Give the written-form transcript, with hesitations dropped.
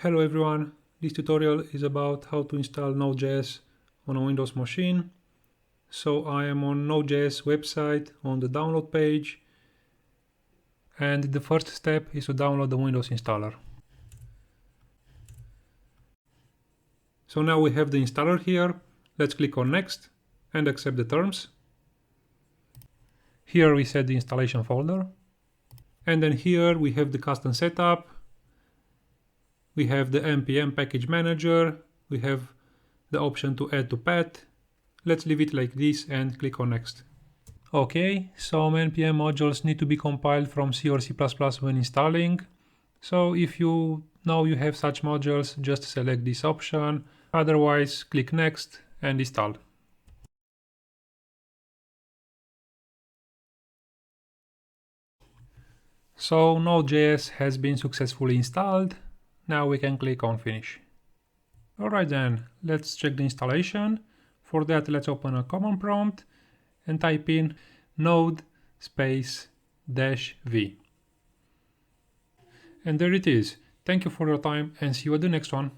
Hello everyone, this tutorial is about how to install Node.js on a Windows machine. So I am on Node.js website on the download page, and the first step is to download the Windows installer. So now we have the installer here. Let's click on next and accept the terms. Here we set the installation folder, and then here we have the custom setup. We have the npm package manager, we have the option to add to path. Let's leave it like this and click on next. Okay, some npm modules need to be compiled from C or C++ when installing. So if you know you have such modules, just select this option. Otherwise, click next and install. So Node.js has been successfully installed. Now we can click on finish. Alright then, let's check the installation. For that, let's open a command prompt and type in node space -v. And there it is. Thank you for your time and see you at the next one.